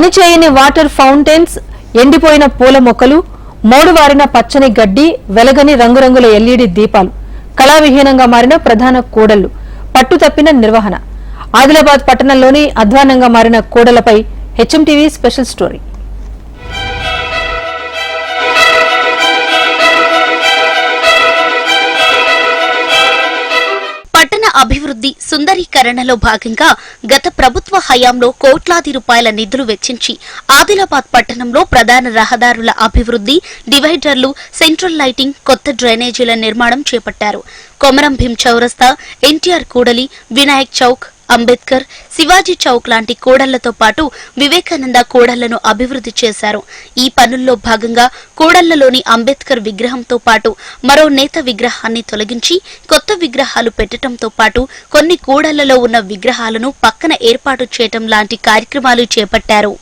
పనిచేయని water fountains, ఎండిపోయిన పూల మొక్కలు, మోడువారిన పచ్చని గడ్డి, వెలగని రంగురంగుల ఎల్ఈడి దీపాలు, కళావిహీనంగా మారిన ప్రధాన కూడళ్లు, పట్టుతప్పిన నిర్వహణ. ఆదిలాబాద్ పట్టణంలోని అధ్వానంగా మారిన కూడలపై హెచ్ఎంటీవీ స్పెషల్ స్టోరీ. అభివృద్ధి సుందరీకరణలో భాగంగా గత ప్రభుత్వ హయాంలో కోట్లాది రూపాయల నిధులు వెచ్చించి ఆదిలాబాద్ పట్టణంలో ప్రధాన రహదారుల అభివృద్ధి, డివైడర్లు, సెంట్రల్ లైటింగ్, కొత్త డ్రైనేజీల నిర్మాణం చేపట్టారు. కొమరం భీం చౌరస్తా, ఎన్టీఆర్ కూడలి, వినాయక్ చౌక్, అంబేద్కర్, శివాజీ చౌక్ లాంటి కూడళ్లతో పాటు వివేకానంద కూడళ్లను అభివృద్ధి చేశారు. ఈ పనుల్లో భాగంగా కూడళ్లలోని అంబేద్కర్ విగ్రహంతో పాటు మరో నేత విగ్రహాన్ని తొలగించి కొత్త విగ్రహాలు పెట్టడంతో పాటు కొన్ని కూడళ్లలో ఉన్న విగ్రహాలను పక్కన ఏర్పాటు చేయటం లాంటి కార్యక్రమాలు చేపట్టారు.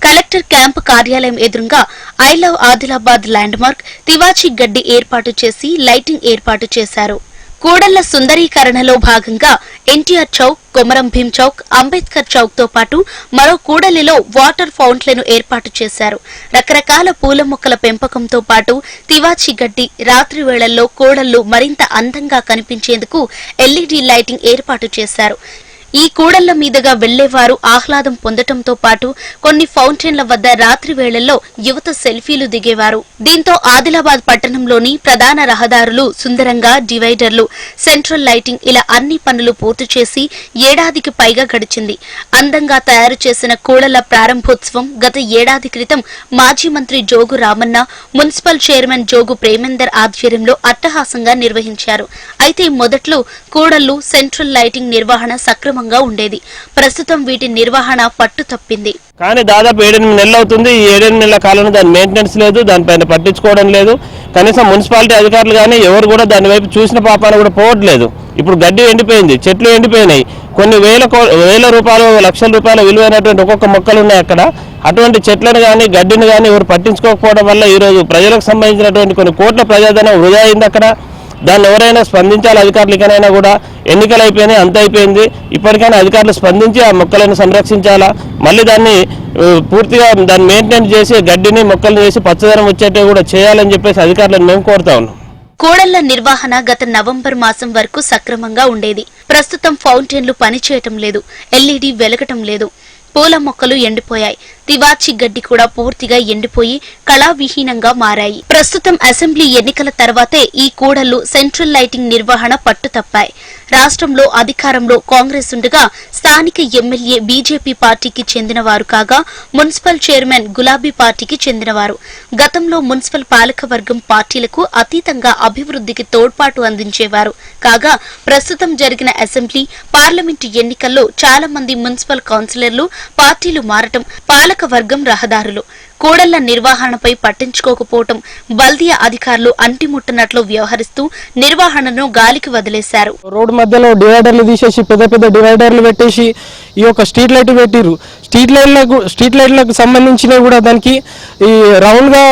కలెక్టర్ క్యాంపు కార్యాలయం ఎదురుగా I love Adilabad landmark, తివాచి గడ్డి ఏర్పాటు చేసి లైటింగ్ ఏర్పాటు చేశారు. కూడళ్ల సుందరీకరణలో భాగంగా ఎన్టీఆర్ చౌక్, కొమరం భీం చౌక్, అంబేద్కర్ చౌక్ తో పాటు మరో కూడలిలో వాటర్ ఫౌంట్లను ఏర్పాటు చేశారు. రకరకాల పూల మొక్కల పెంపకంతో పాటు తివాచి గడ్డి, రాత్రి వేళల్లో కూడళ్లు మరింత అందంగా కనిపించేందుకు ఎల్ఈడీ లైటింగ్ ఏర్పాటు చేశారు. ఈ కూడళ్ల మీదుగా వెళ్లేవారు ఆహ్లాదం పొందటంతో పాటు కొన్ని ఫౌంటైన్ల వద్ద రాత్రి వేళల్లో యువత సెల్ఫీలు దిగేవారు. దీంతో ఆదిలాబాద్ పట్టణంలోని ప్రధాన రహదారులు సుందరంగా, డివైడర్లు, సెంట్రల్ లైటింగ్ ఇలా అన్ని పనులు పూర్తి చేసి ఏడాదికి పైగా గడిచింది. అందంగా తయారు చేసిన కూడళ్ల ప్రారంభోత్సవం గత ఏడాది క్రితం మాజీ మంత్రి జోగు రామన్న, మున్సిపల్ చైర్మన్ జోగు ప్రేమేందర్ ఆధ్వర్యంలో అట్టహాసంగా నిర్వహించారు. అయితే మొదట్లో కూడళ్లు, సెంట్రల్ లైటింగ్ నిర్వహణ సక్రమంగా ఉండేది. ప్రస్తుతం వీటి నిర్వహణ పట్టు తప్పింది. కానీ దాదాపు 7-8 నెలలు అవుతుంది. ఈ 7-8 నెలల కాలంలో దాని మెయింటెనెన్స్ లేదు, దానిపైన పట్టించుకోవడం లేదు. కనీసం మున్సిపాలిటీ అధికారులు కానీ ఎవరు కూడా దాని వైపు చూసిన పాపాన కూడా పోవట్లేదు. ఇప్పుడు గడ్డి ఎండిపోయింది, చెట్లు ఎండిపోయినాయి. కొన్ని వేల రూపాయలు, లక్షల రూపాయల విలువైనటువంటి ఒక్కొక్క మొక్కలు ఉన్నాయి అక్కడ. అటువంటి చెట్లను కానీ గడ్డిని కానీ ఎవరు పట్టించుకోకపోవడం వల్ల ఈరోజు ప్రజలకు సంబంధించినటువంటి కొన్ని కోట్ల ప్రజాధనం వృధా అయింది అక్కడ. దాన్ని ఎవరైనా స్పందించాలి, అధికారులకైనా కూడా. ఎన్నికలు అయిపోయినాయి, అంత అయిపోయింది. ఇప్పటికైనా అధికారులు స్పందించి ఆ మొక్కలను సంరక్షించాలా, మళ్ళీ దాన్ని పూర్తిగా దాన్ని మెయింటైన్ చేసి గడ్డిని మొక్కలను చేసి పచ్చదనం వచ్చేట్టు కూడా చేయాలని చెప్పేసి అధికారులను మేము కోరుతా ఉన్నాం. కూడళ్ల నిర్వహణ గత నవంబర్ మాసం వరకు సక్రమంగా ఉండేది. ప్రస్తుతం ఫౌంటైన్లు పనిచేయటం లేదు, ఎల్ఈడీ వెలగటం లేదు, పూల మొక్కలు ఎండిపోయాయి, తివాచి గడ్డి కూడా పూర్తిగా ఎండిపోయి కళావిహీనంగా మారాయి. ప్రస్తుతం అసెంబ్లీ ఎన్నికల తర్వాతే ఈ కూడళ్లు, సెంట్రల్ లైటింగ్ నిర్వహణ పట్టు తప్పాయి. రాష్ట్రంలో అధికారంలో కాంగ్రెస్ ఉండగా స్థానిక ఎమ్మెల్యే బీజేపీ పార్టీకి చెందినవారు కాగా మున్సిపల్ చైర్మన్ గులాబీ పార్టీకి చెందినవారు. గతంలో మున్సిపల్ పాలకవర్గం పార్టీలకు అతీతంగా అభివృద్ధికి తోడ్పాటు అందించేవారు కాగా ప్రస్తుతం జరిగిన అసెంబ్లీ, పార్లమెంటు ఎన్నికల్లో చాలా మంది మున్సిపల్ కౌన్సిలర్లు పార్టీలు మారటం, పాలకవర్గం రహదారులు, కూడళ్ల నిర్వహణపై పట్టించుకోకపోవటం, బల్దియా అధికారులు అంటిముట్టనట్లు వ్యవహరిస్తూ నిర్వహణను గాలికి వదిలేశారు. రోడ్డు మధ్యలో డివైడర్లు తీసేసి పెద్ద పెద్ద డివైడర్లు పెట్టేసి ఈ యొక్క స్ట్రీట్ లైట్ పెట్టిరు. స్ట్రీట్ లైట్లకు సంబంధించినవి కూడా దానికి ఈ రౌండ్గా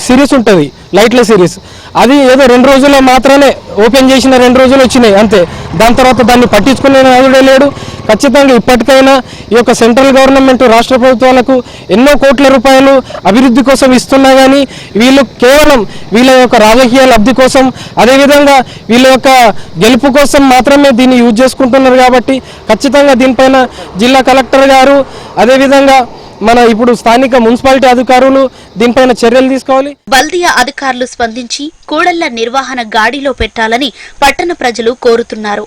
సిరీస్ ఉంటుంది, లైట్ల సిరీస్. అది ఏదో 2 రోజుల్లో మాత్రమే ఓపెన్ చేసిన 2 రోజులు వచ్చినాయి అంతే. దాని తర్వాత దాన్ని పట్టించుకునే నాదుడే లేడు. ఖచ్చితంగా ఇప్పటికైనా ఈ యొక్క సెంట్రల్ గవర్నమెంట్, రాష్ట్ర ప్రభుత్వాలకు ఎన్నో కోట్ల రూపాయలు అభివృద్ధి కోసం ఇస్తున్నా కానీ వీళ్ళు కేవలం వీళ్ళ యొక్క రాజకీయ లబ్ధి కోసం, అదేవిధంగా వీళ్ళ యొక్క గెలుపు కోసం మాత్రమే దీన్ని యూజ్ చేసుకుంటున్నారు. కాబట్టి ఖచ్చితంగా దీనిపైన జిల్లా కలెక్టర్ గారు, అదేవిధంగా మన ఇప్పుడు స్థానిక మున్సిపాలిటీ అధికారులు దీనిపైన చర్యలు తీసుకోవాలి. బల్దియా అధికారులు స్పందించి కూడళ్ల నిర్వహణ గాడిలో పెట్టాలని పట్టణ ప్రజలు కోరుతున్నారు.